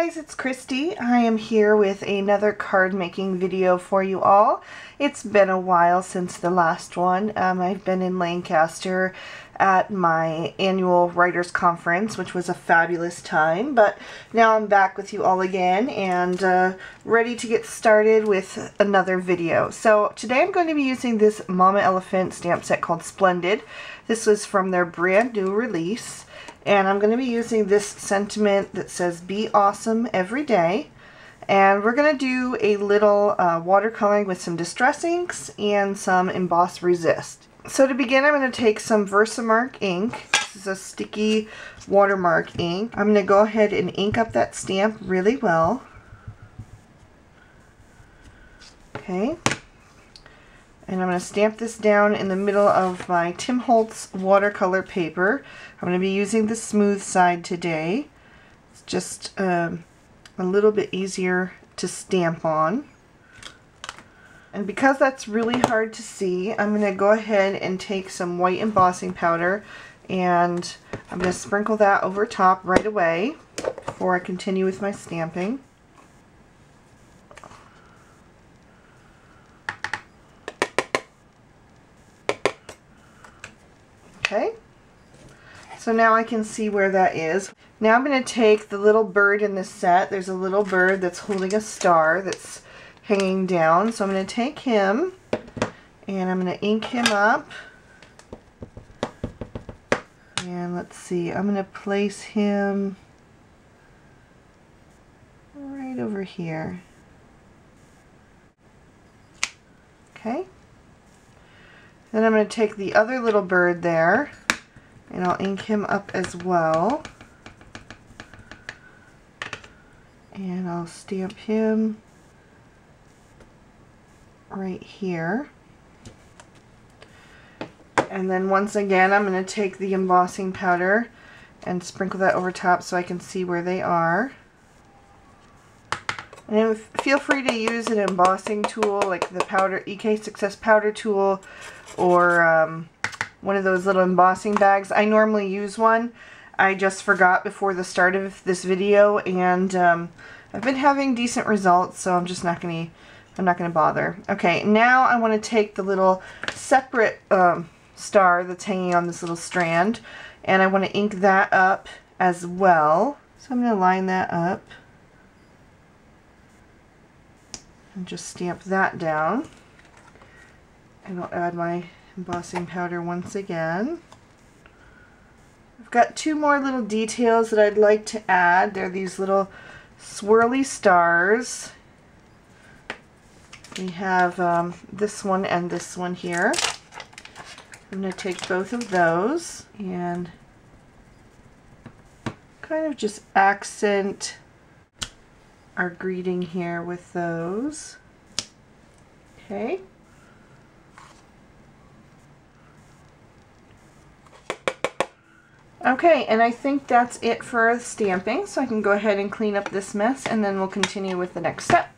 guys, it's Christy. I am here with another card making video for you all. It's been a while since the last one. I've been in Lancaster at my annual writers conference, which was a fabulous time, but now I'm back with you all again and ready to get started with another video. So today I'm going to be using this Mama Elephant stamp set called Splendid. This was from their brand new release. And I'm going to be using this sentiment that says, be awesome every day. And we're going to do a little watercoloring with some Distress inks and some Emboss Resist. So to begin, I'm going to take some Versamark ink. This is a sticky watermark ink. I'm going to go ahead and ink up that stamp really well. Okay. And I'm going to stamp this down in the middle of my Tim Holtz watercolor paper. I'm going to be using the smooth side today. It's just a little bit easier to stamp on. And because that's really hard to see, I'm going to go ahead and take some white embossing powder and I'm going to sprinkle that over top right away before I continue with my stamping. Okay, so now I can see where that is. Now I'm going to take the little bird in this set. There's a little bird that's holding a star that's hanging down. So I'm going to take him and I'm going to ink him up. And let's see, I'm going to place him right over here. Okay. Then I'm going to take the other little bird there and I'll ink him up as well. And I'll stamp him right here. And then once again I'm going to take the embossing powder and sprinkle that over top so I can see where they are. And feel free to use an embossing tool like the powder EK Success powder tool or one of those little embossing bags. I normally use one. I just forgot before the start of this video, and I've been having decent results, so I'm just not going to bother. Okay, now I want to take the little separate star that's hanging on this little strand, and I want to ink that up as well. So I'm going to line that up and just stamp that down. And I'll add my embossing powder once again. I've got two more little details that I'd like to add. They're these little swirly stars. We have this one and this one here. I'm going to take both of those and kind of just accent our greeting here with those. Okay. Okay, and I think that's it for stamping, so I can go ahead and clean up this mess and then we'll continue with the next step.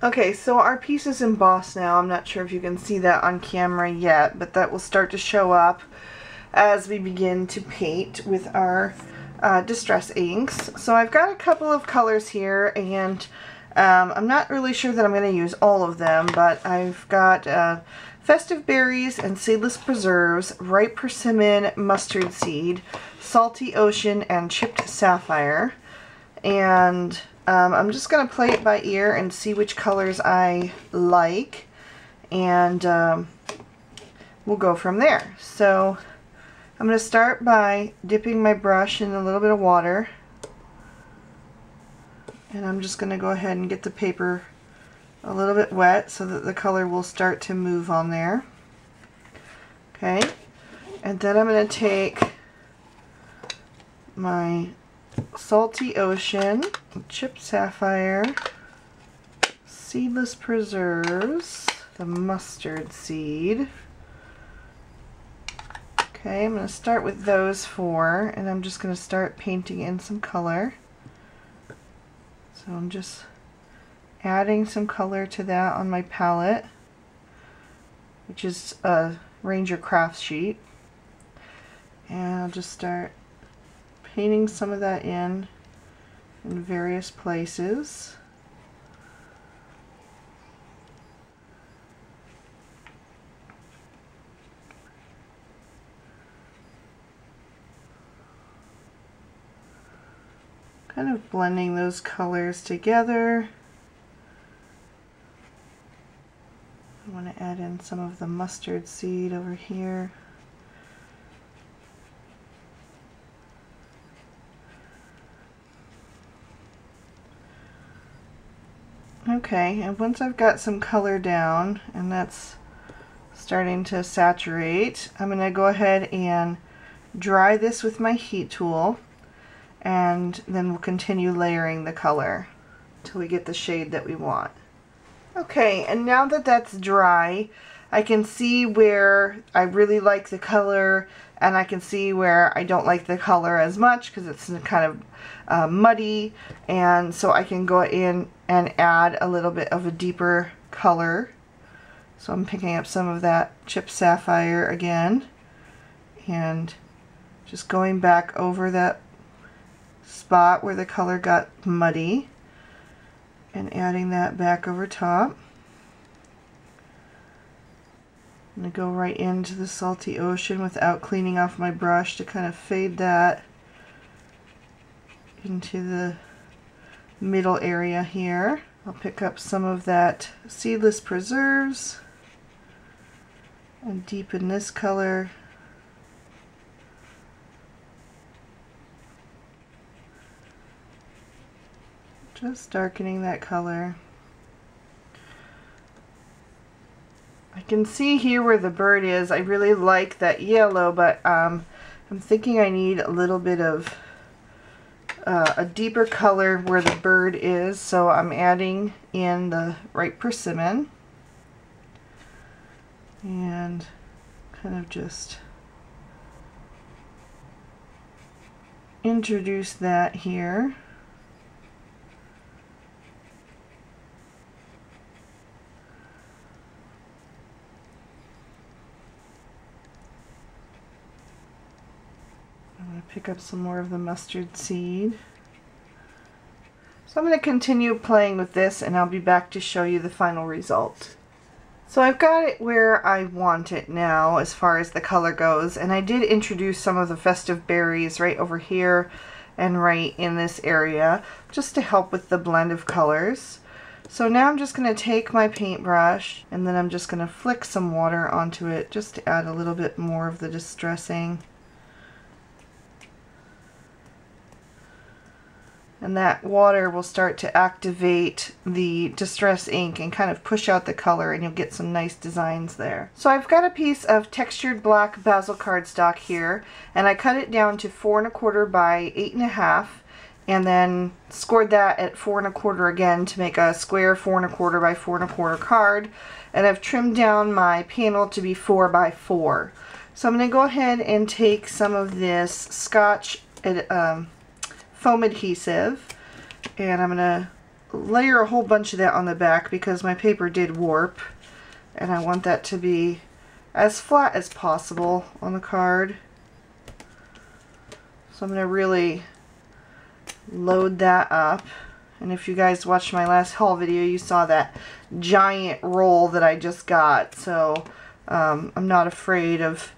Okay, so our piece is embossed now. I'm not sure if you can see that on camera yet, but that will start to show up as we begin to paint with our Distress inks. So I've got a couple of colors here, and I'm not really sure that I'm going to use all of them, but I've got Festive Berries and Seedless Preserves, Ripe Persimmon, Mustard Seed, Salty Ocean, and Chipped Sapphire. And I'm just going to play it by ear and see which colors I like, and we'll go from there. So I'm going to start by dipping my brush in a little bit of water, and I'm just going to go ahead and get the paper a little bit wet so that the color will start to move on there. Okay, and then I'm going to take my Salty Ocean, Chipped Sapphire, Seedless Preserves, the Mustard Seed. Okay, I'm going to start with those four, and I'm just going to start painting in some color. So I'm just adding some color to that on my palette, which is a Ranger craft sheet. And I'll just start painting some of that in in various places. Kind of blending those colors together. I want to add in some of the mustard seed over here. Okay, and once I've got some color down and that's starting to saturate, I'm going to go ahead and dry this with my heat tool, and then we'll continue layering the color until we get the shade that we want. Okay, and now that that's dry, I can see where I really like the color, and I can see where I don't like the color as much because it's kind of muddy, and so I can go in and add a little bit of a deeper color. So I'm picking up some of that chipped sapphire again and just going back over that spot where the color got muddy and adding that back over top. I'm going to go right into the salty ocean without cleaning off my brush to kind of fade that into the middle area here. I'll pick up some of that seedless preserves and deepen this color. Just darkening that color. I can see here where the bird is. I really like that yellow, but I'm thinking I need a little bit of a deeper color where the bird is, so I'm adding in the ripe persimmon and kind of just introduce that here. I'm going to pick up some more of the mustard seed. So I'm going to continue playing with this and I'll be back to show you the final result. So I've got it where I want it now as far as the color goes, and I did introduce some of the festive berries right over here and right in this area just to help with the blend of colors. So now I'm just going to take my paintbrush and then I'm just going to flick some water onto it just to add a little bit more of the distressing. And that water will start to activate the distress ink and kind of push out the color, and you'll get some nice designs there. So I've got a piece of textured black basil cardstock here, and I cut it down to 4 1/4 by 8 1/2, and then scored that at 4 1/4 again to make a square 4 1/4 by 4 1/4 card. And I've trimmed down my panel to be 4 by 4. So I'm going to go ahead and take some of this Scotch foam adhesive, and I'm going to layer a whole bunch of that on the back because my paper did warp and I want that to be as flat as possible on the card. So I'm going to really load that up, and if you guys watched my last haul video you saw that giant roll that I just got, so I'm not afraid of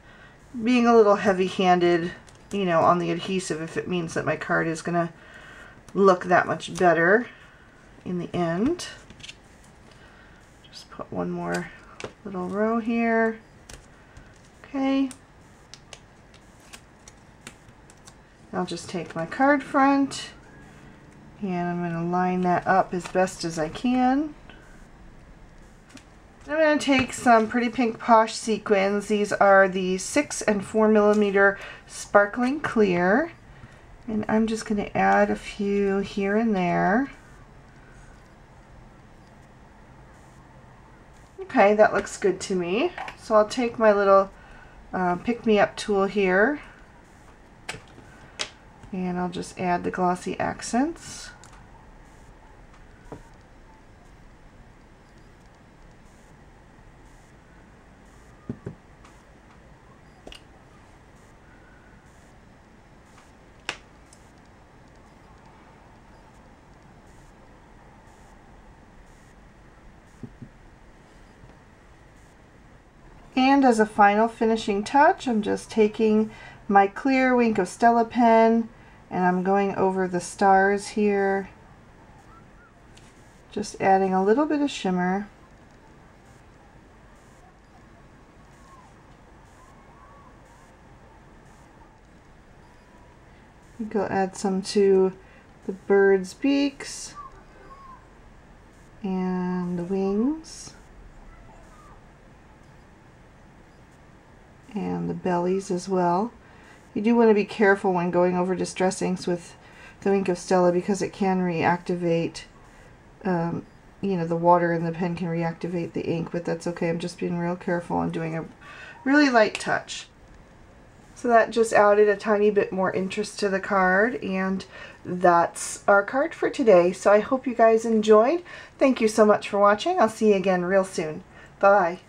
being a little heavy-handed, you know, on the adhesive if it means that my card is going to look that much better in the end. Just put one more little row here. Okay. I'll just take my card front and I'm going to line that up as best as I can. I'm going to take some Pretty Pink Posh sequins. These are the 6 and 4 millimeter sparkling clear, and I'm just going to add a few here and there. Okay, that looks good to me. So I'll take my little pick-me-up tool here and I'll just add the glossy accents. And as a final finishing touch, I'm just taking my clear Wink of Stella pen and I'm going over the stars here, just adding a little bit of shimmer. Go add some to the bird's beaks and the wings and the bellies as well. You do want to be careful when going over distress inks with the Wink of Stella because it can reactivate, you know, the water in the pen can reactivate the ink, but that's okay. I'm just being real careful and doing a really light touch. So that just added a tiny bit more interest to the card, and that's our card for today. So I hope you guys enjoyed. Thank you so much for watching. I'll see you again real soon. Bye.